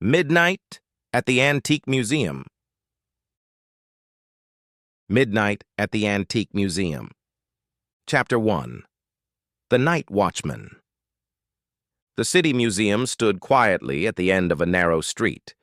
Midnight at the Antique Museum. Midnight at the Antique Museum. Chapter 1. The Night Watchman. The City Museum stood quietly at the end of a narrow street.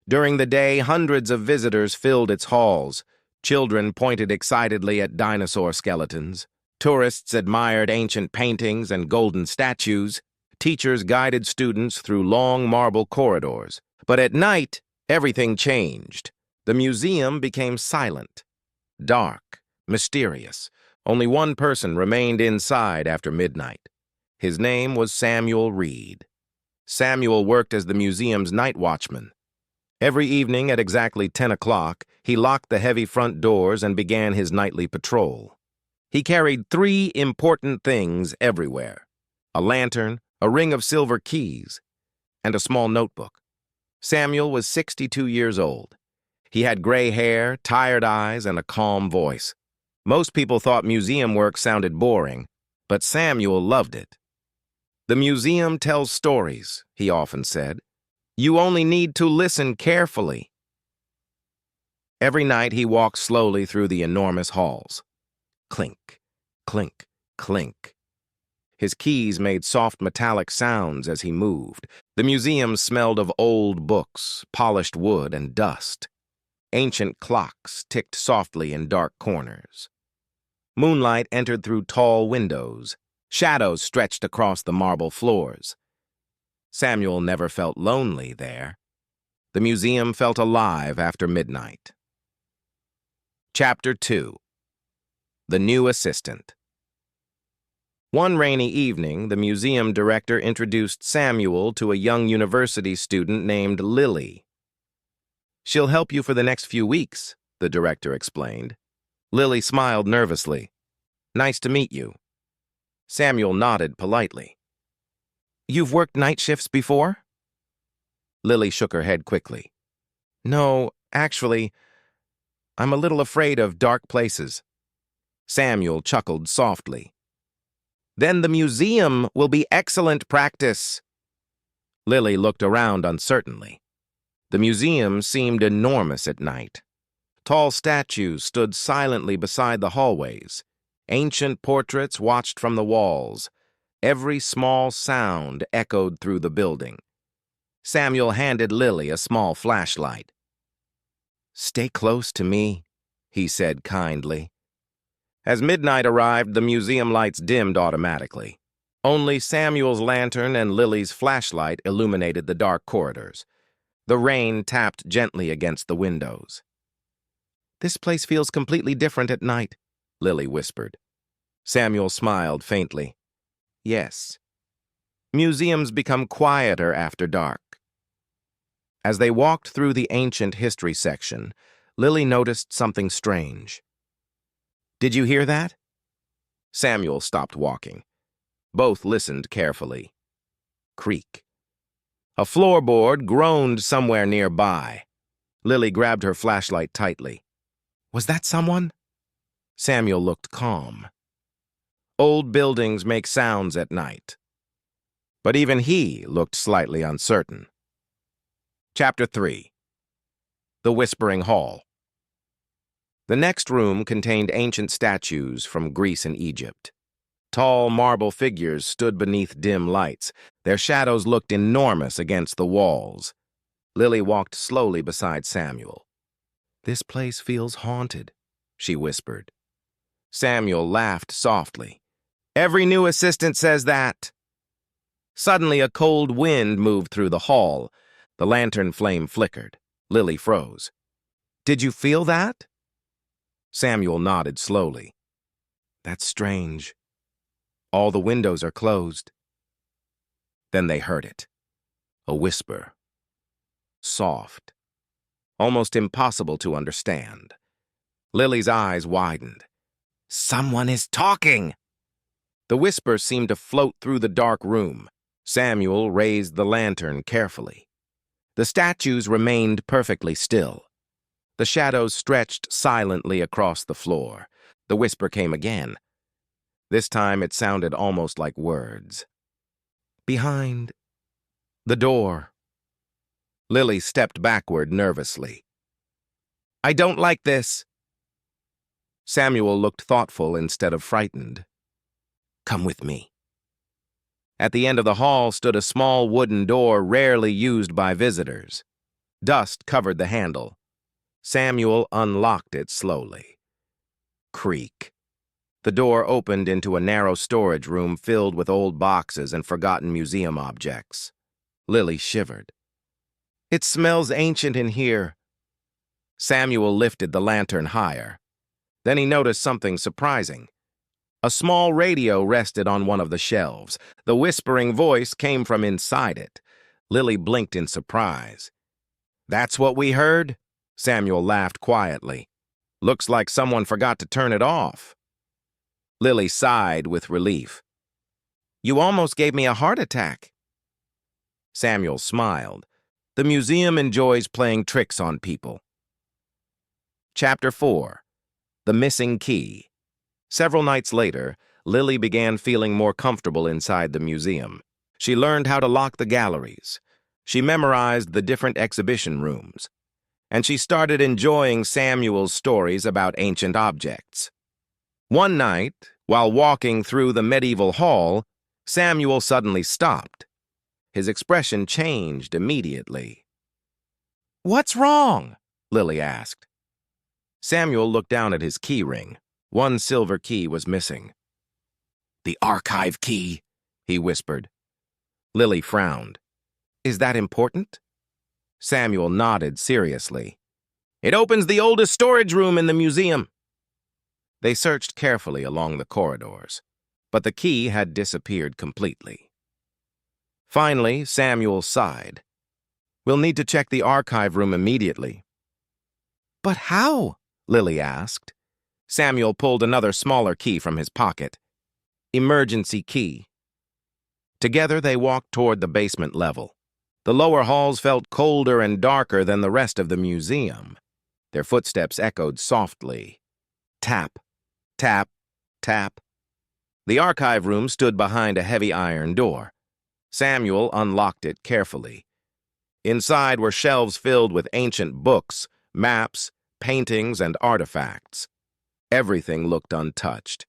During the day, hundreds of visitors filled its halls. Children pointed excitedly at dinosaur skeletons. Tourists admired ancient paintings and golden statues. Teachers guided students through long marble corridors. But at night, everything changed. The museum became silent, dark, mysterious. Only one person remained inside after midnight. His name was Samuel Reed. Samuel worked as the museum's night watchman. Every evening at exactly 10 o'clock, he locked the heavy front doors and began his nightly patrol. He carried 3 important things everywhere: a lantern, a ring of silver keys, and a small notebook. Samuel was 62 years old. He had gray hair, tired eyes, and a calm voice. Most people thought museum work sounded boring, but Samuel loved it. "The museum tells stories," he often said. "You only need to listen carefully." Every night he walked slowly through the enormous halls. Clink, clink, clink. His keys made soft metallic sounds as he moved. The museum smelled of old books, polished wood, and dust. Ancient clocks ticked softly in dark corners. Moonlight entered through tall windows. Shadows stretched across the marble floors. Samuel never felt lonely there. The museum felt alive after midnight. Chapter 2. The New Assistant. One rainy evening, the museum director introduced Samuel to a young university student named Lily. "She'll help you for the next few weeks," the director explained. Lily smiled nervously. "Nice to meet you." Samuel nodded politely. "You've worked night shifts before?" Lily shook her head quickly. "No, actually, I'm a little afraid of dark places." Samuel chuckled softly. "Then the museum will be excellent practice." Lily looked around uncertainly. The museum seemed enormous at night. Tall statues stood silently beside the hallways. Ancient portraits watched from the walls. Every small sound echoed through the building. Samuel handed Lily a small flashlight. "Stay close to me," he said kindly. As midnight arrived, the museum lights dimmed automatically. Only Samuel's lantern and Lily's flashlight illuminated the dark corridors. The rain tapped gently against the windows. "This place feels completely different at night," Lily whispered. Samuel smiled faintly. "Yes. Museums become quieter after dark." As they walked through the ancient history section, Lily noticed something strange. "Did you hear that?" Samuel stopped walking. Both listened carefully. Creak. A floorboard groaned somewhere nearby. Lily grabbed her flashlight tightly. "Was that someone?" Samuel looked calm. Old buildings make sounds at night. But even he looked slightly uncertain. Chapter 3. The Whispering Hall. The next room contained ancient statues from Greece and Egypt. Tall marble figures stood beneath dim lights. Their shadows looked enormous against the walls. Lily walked slowly beside Samuel. "This place feels haunted," she whispered. Samuel laughed softly. "Every new assistant says that." Suddenly, a cold wind moved through the hall. The lantern flame flickered. Lily froze. "Did you feel that?" Samuel nodded slowly. "That's strange. All the windows are closed." Then they heard it. A whisper. Soft. Almost impossible to understand. Lily's eyes widened. "Someone is talking!" The whisper seemed to float through the dark room. Samuel raised the lantern carefully. The statues remained perfectly still. The shadows stretched silently across the floor. The whisper came again. This time it sounded almost like words. "Behind the door." Lily stepped backward nervously. "I don't like this." Samuel looked thoughtful instead of frightened. "Come with me." At the end of the hall stood a small wooden door rarely used by visitors. Dust covered the handle. Samuel unlocked it slowly. Creak. The door opened into a narrow storage room filled with old boxes and forgotten museum objects. Lily shivered. "It smells ancient in here." Samuel lifted the lantern higher. Then he noticed something surprising. A small radio rested on one of the shelves. The whispering voice came from inside it. Lily blinked in surprise. "That's what we heard?" Samuel laughed quietly. "Looks like someone forgot to turn it off." Lily sighed with relief. "You almost gave me a heart attack." Samuel smiled. The museum enjoys playing tricks on people. Chapter 4. The Missing Key. Several nights later, Lily began feeling more comfortable inside the museum. She learned how to lock the galleries. She memorized the different exhibition rooms. And she started enjoying Samuel's stories about ancient objects. One night, while walking through the medieval hall, Samuel suddenly stopped. His expression changed immediately. "What's wrong?" Lily asked. Samuel looked down at his key ring. One silver key was missing. "The archive key," he whispered. Lily frowned. "Is that important?" Samuel nodded seriously. "It opens the oldest storage room in the museum." They searched carefully along the corridors, but the key had disappeared completely. Finally, Samuel sighed. "We'll need to check the archive room immediately." "But how?" Lily asked. Samuel pulled another smaller key from his pocket. "Emergency key." Together they walked toward the basement level. The lower halls felt colder and darker than the rest of the museum. Their footsteps echoed softly. Tap, tap, tap. The archive room stood behind a heavy iron door. Samuel unlocked it carefully. Inside were shelves filled with ancient books, maps, paintings, and artifacts. Everything looked untouched.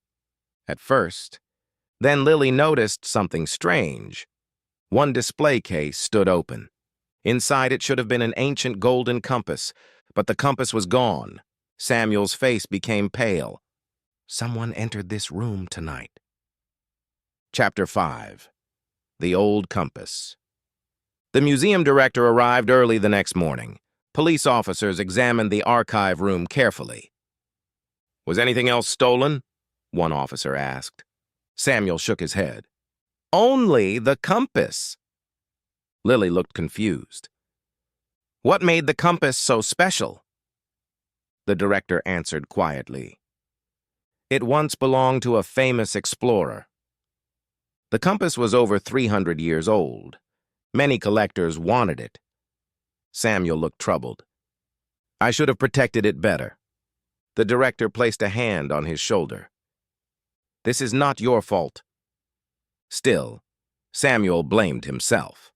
At first. Then Lily noticed something strange. One display case stood open. Inside it should have been an ancient golden compass, but the compass was gone. Samuel's face became pale. Someone entered this room tonight. Chapter 5. The Old Compass. The museum director arrived early the next morning. Police officers examined the archive room carefully. "Was anything else stolen?" one officer asked. Samuel shook his head. "Only the compass." Lily looked confused. "What made the compass so special?" The director answered quietly. "It once belonged to a famous explorer." The compass was over 300 years old. Many collectors wanted it. Samuel looked troubled. "I should have protected it better." The director placed a hand on his shoulder. "This is not your fault." Still, Samuel blamed himself.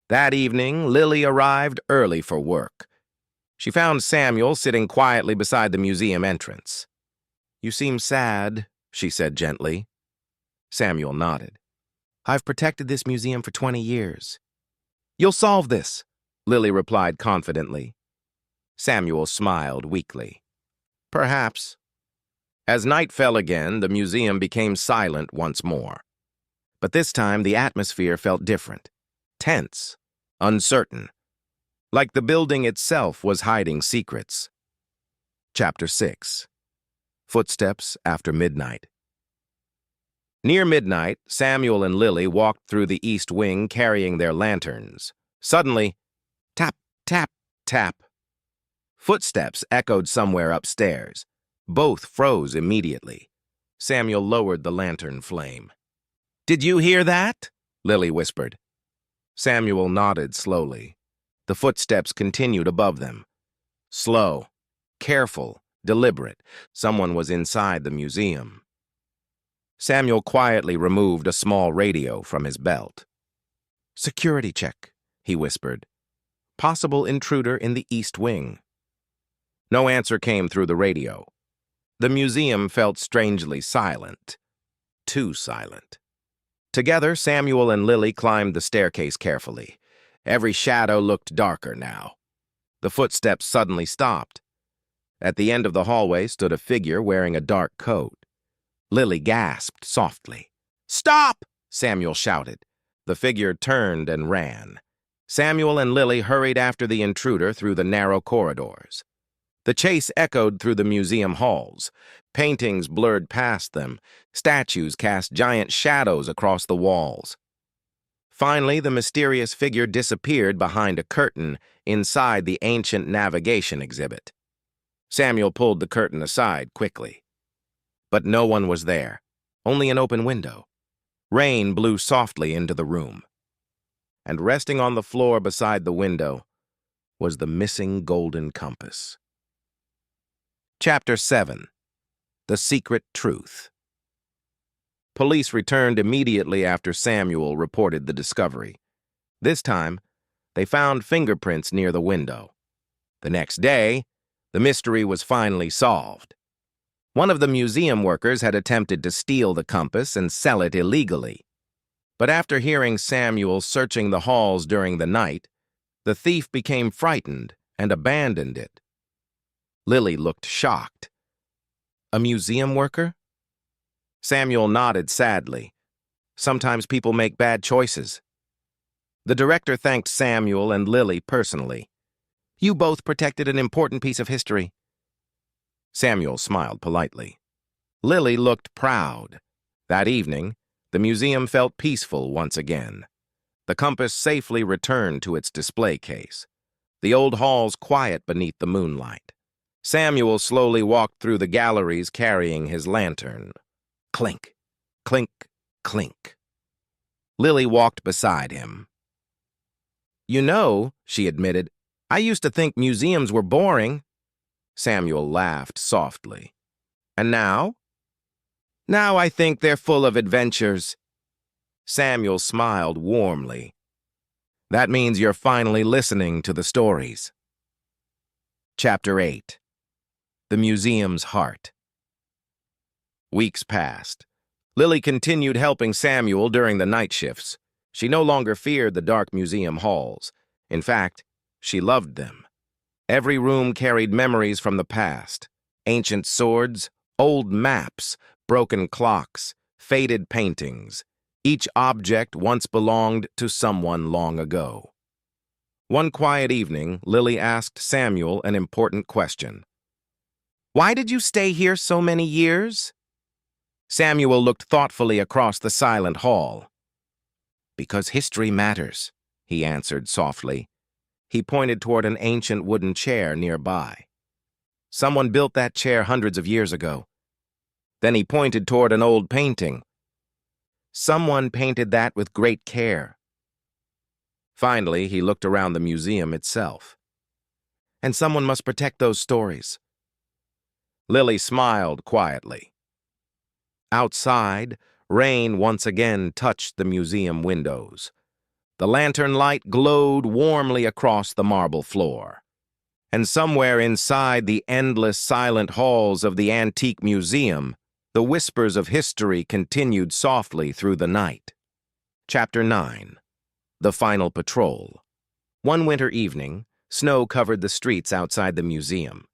That evening, Lily arrived early for work. She found Samuel sitting quietly beside the museum entrance. "You seem sad," she said gently. Samuel nodded. "I've protected this museum for 20 years. "You'll solve this," Lily replied confidently. Samuel smiled weakly. "Perhaps." As night fell again, the museum became silent once more. But this time the atmosphere felt different. Tense, uncertain. Like the building itself was hiding secrets. Chapter 6. Footsteps After Midnight. Near midnight, Samuel and Lily walked through the east wing carrying their lanterns. Suddenly, tap, tap, tap. Footsteps echoed somewhere upstairs. Both froze immediately. Samuel lowered the lantern flame. "Did you hear that?" Lily whispered. Samuel nodded slowly. The footsteps continued above them. Slow, careful, deliberate. Someone was inside the museum. Samuel quietly removed a small radio from his belt. "Security check," he whispered. possible intruder in the East Wing. No answer came through the radio. The museum felt strangely silent. Too silent. Together, Samuel and Lily climbed the staircase carefully. Every shadow looked darker now. The footsteps suddenly stopped. At the end of the hallway stood a figure wearing a dark coat. Lily gasped softly. "Stop!" Samuel shouted. The figure turned and ran. Samuel and Lily hurried after the intruder through the narrow corridors. The chase echoed through the museum halls. Paintings blurred past them. Statues cast giant shadows across the walls. Finally, the mysterious figure disappeared behind a curtain inside the ancient navigation exhibit. Samuel pulled the curtain aside quickly. But no one was there, only an open window. Rain blew softly into the room. And resting on the floor beside the window was the missing golden compass. Chapter 7. The Secret Truth. Police returned immediately after Samuel reported the discovery. This time, they found fingerprints near the window. The next day, the mystery was finally solved. One of the museum workers had attempted to steal the compass and sell it illegally. But after hearing Samuel searching the halls during the night, the thief became frightened and abandoned it. Lily looked shocked. A museum worker? Samuel nodded sadly. Sometimes people make bad choices. The director thanked Samuel and Lily personally. "You both protected an important piece of history." Samuel smiled politely. Lily looked proud. That evening, the museum felt peaceful once again. The compass safely returned to its display case. The old halls quiet beneath the moonlight. Samuel slowly walked through the galleries carrying his lantern. Clink, clink, clink. Lily walked beside him. "You know," she admitted, "I used to think museums were boring." Samuel laughed softly. "And now?" "Now I think they're full of adventures." Samuel smiled warmly. "That means you're finally listening to the stories." Chapter 8. The Museum's Heart. Weeks passed. Lily continued helping Samuel during the night shifts. She no longer feared the dark museum halls. In fact, she loved them. Every room carried memories from the past. Ancient swords, old maps, broken clocks, faded paintings. Each object once belonged to someone long ago. One quiet evening, Lily asked Samuel an important question. "Why did you stay here so many years?" Samuel looked thoughtfully across the silent hall. "Because history matters," he answered softly. He pointed toward an ancient wooden chair nearby. "Someone built that chair hundreds of years ago." Then he pointed toward an old painting. "Someone painted that with great care." Finally, he looked around the museum itself. "And someone must protect those stories." Lily smiled quietly. Outside, rain once again touched the museum windows. The lantern light glowed warmly across the marble floor. And somewhere inside the endless silent halls of the antique museum, the whispers of history continued softly through the night. Chapter 9. The Final Patrol. One winter evening, snow covered the streets outside the museum.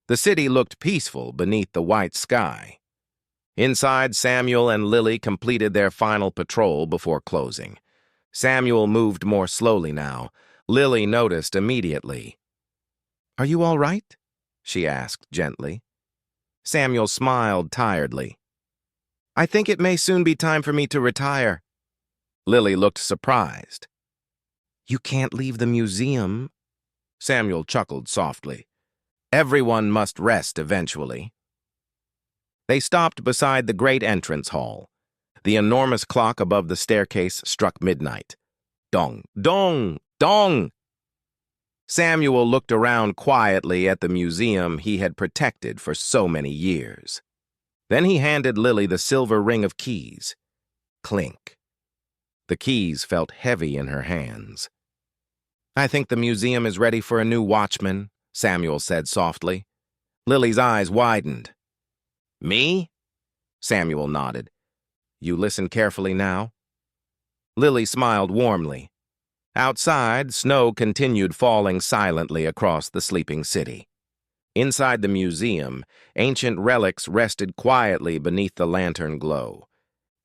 The city looked peaceful beneath the white sky. Inside, Samuel and Lily completed their final patrol before closing. Samuel moved more slowly now. Lily noticed immediately. "Are you all right?" she asked gently. Samuel smiled tiredly. "I think it may soon be time for me to retire." Lily looked surprised. "You can't leave the museum." Samuel chuckled softly. "Everyone must rest eventually." They stopped beside the great entrance hall. The enormous clock above the staircase struck midnight. Dong, dong, dong! Samuel looked around quietly at the museum he had protected for so many years. Then he handed Lily the silver ring of keys. Clink. The keys felt heavy in her hands. I think the museum is ready for a new watchman, Samuel said softly. Lily's eyes widened. Me? Samuel nodded. You listen carefully now? Lily smiled warmly. Outside, snow continued falling silently across the sleeping city. Inside the museum, ancient relics rested quietly beneath the lantern glow.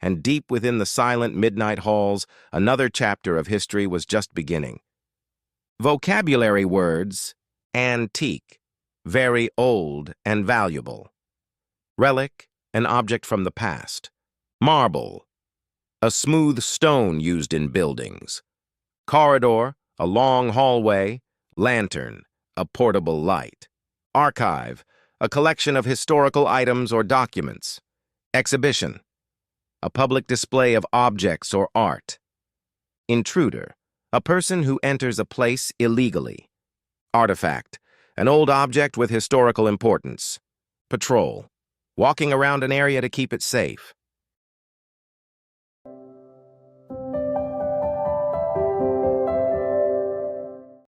And deep within the silent midnight halls, another chapter of history was just beginning. Vocabulary words: antique, very old and valuable. Relic, an object from the past. Marble, a smooth stone used in buildings. Corridor, a long hallway. Lantern, a portable light. Archive, a collection of historical items or documents. Exhibition, a public display of objects or art. Intruder, a person who enters a place illegally. Artifact, an old object with historical importance. Patrol, walking around an area to keep it safe.